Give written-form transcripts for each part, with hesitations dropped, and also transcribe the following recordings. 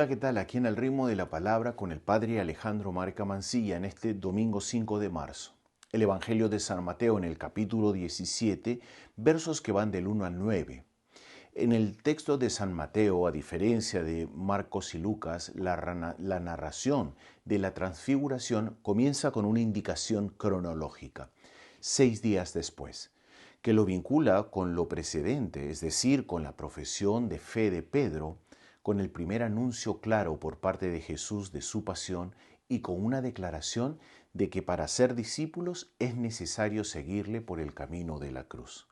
Hola, ¿qué tal? Aquí en el ritmo de la palabra con el Padre Alejandro Marca Mancilla en este domingo 5 de marzo. El Evangelio de San Mateo en el capítulo 17, versos que van del 1 al 9. En el texto de San Mateo, a diferencia de Marcos y Lucas, la narración de la transfiguración comienza con una indicación cronológica, 6 días después, que lo vincula con lo precedente, es decir, con la profesión de fe de Pedro, con el primer anuncio claro por parte de Jesús de su pasión y con una declaración de que para ser discípulos es necesario seguirle por el camino de la cruz.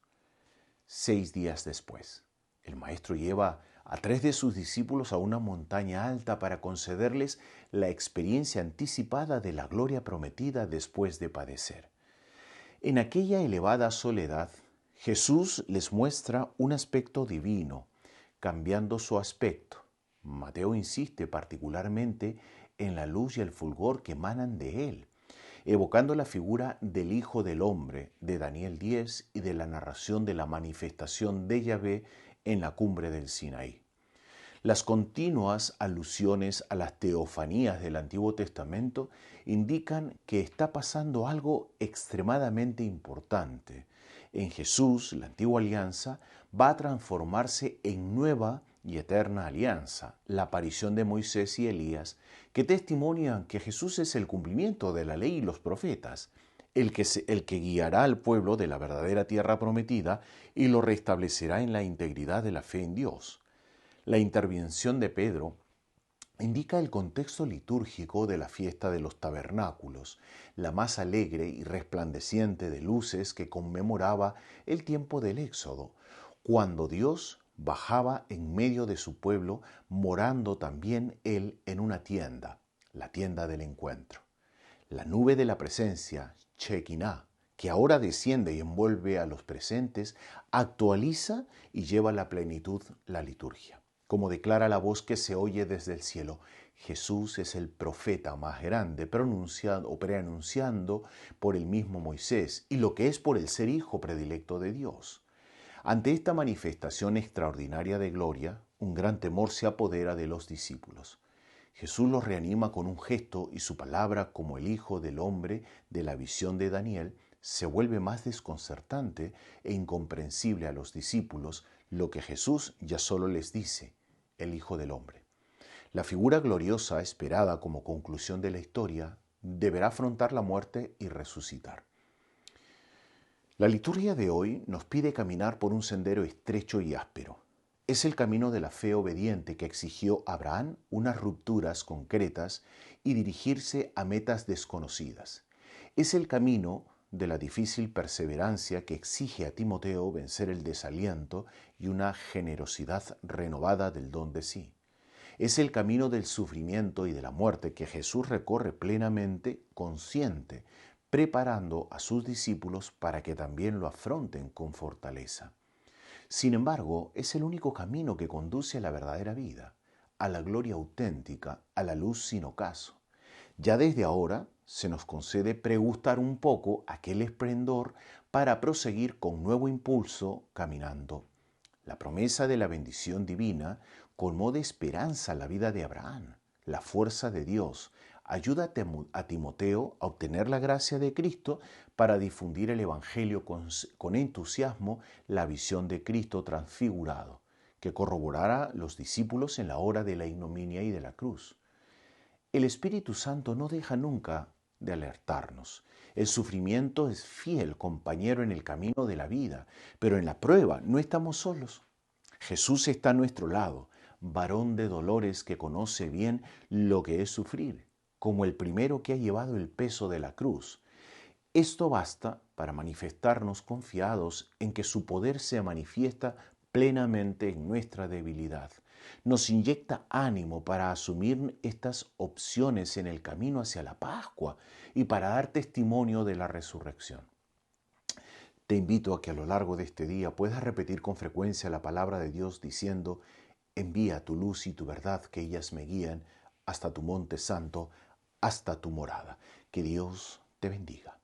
6 días después, el Maestro lleva a 3 de sus discípulos a una montaña alta para concederles la experiencia anticipada de la gloria prometida después de padecer. En aquella elevada soledad, Jesús les muestra un aspecto divino, cambiando su aspecto. Mateo insiste particularmente en la luz y el fulgor que emanan de él, evocando la figura del Hijo del Hombre de Daniel 10 y de la narración de la manifestación de Yahvé en la cumbre del Sinaí. Las continuas alusiones a las teofanías del Antiguo Testamento indican que está pasando algo extremadamente importante. En Jesús, la antigua alianza va a transformarse en nueva y eterna alianza, la aparición de Moisés y Elías, que testimonian que Jesús es el cumplimiento de la ley y los profetas, el que guiará al pueblo de la verdadera tierra prometida y lo restablecerá en la integridad de la fe en Dios. La intervención de Pedro indica el contexto litúrgico de la fiesta de los tabernáculos, la más alegre y resplandeciente de luces que conmemoraba el tiempo del Éxodo, cuando Dios bajaba en medio de su pueblo, morando también Él en una tienda, la tienda del encuentro. La nube de la presencia, Shekinah, que ahora desciende y envuelve a los presentes, actualiza y lleva a la plenitud la liturgia. Como declara la voz que se oye desde el cielo, Jesús es el profeta más grande, preanunciando por el mismo Moisés y lo que es por el ser hijo predilecto de Dios. Ante esta manifestación extraordinaria de gloria, un gran temor se apodera de los discípulos. Jesús los reanima con un gesto y su palabra como el Hijo del Hombre de la visión de Daniel se vuelve más desconcertante e incomprensible a los discípulos lo que Jesús ya solo les dice, el Hijo del Hombre. La figura gloriosa esperada como conclusión de la historia deberá afrontar la muerte y resucitar. La liturgia de hoy nos pide caminar por un sendero estrecho y áspero. Es el camino de la fe obediente que exigió a Abraham unas rupturas concretas y dirigirse a metas desconocidas. Es el camino de la difícil perseverancia que exige a Timoteo vencer el desaliento y una generosidad renovada del don de sí. Es el camino del sufrimiento y de la muerte que Jesús recorre plenamente consciente, preparando a sus discípulos para que también lo afronten con fortaleza. Sin embargo, es el único camino que conduce a la verdadera vida, a la gloria auténtica, a la luz sin ocaso. Ya desde ahora se nos concede pregustar un poco aquel esplendor para proseguir con nuevo impulso caminando. La promesa de la bendición divina colmó de esperanza la vida de Abraham. La fuerza de Dios ayuda a Timoteo a obtener la gracia de Cristo para difundir el Evangelio con entusiasmo la visión de Cristo transfigurado, que corroborara los discípulos en la hora de la ignominia y de la cruz. El Espíritu Santo no deja nunca de alertarnos. El sufrimiento es fiel compañero en el camino de la vida, pero en la prueba no estamos solos. Jesús está a nuestro lado, varón de dolores que conoce bien lo que es sufrir, como el primero que ha llevado el peso de la cruz. Esto basta para manifestarnos confiados en que su poder se manifiesta plenamente en nuestra debilidad. Nos inyecta ánimo para asumir estas opciones en el camino hacia la Pascua y para dar testimonio de la resurrección. Te invito a que a lo largo de este día puedas repetir con frecuencia la palabra de Dios diciendo: envía tu luz y tu verdad, que ellas me guían hasta tu monte santo, hasta tu morada. Que Dios te bendiga.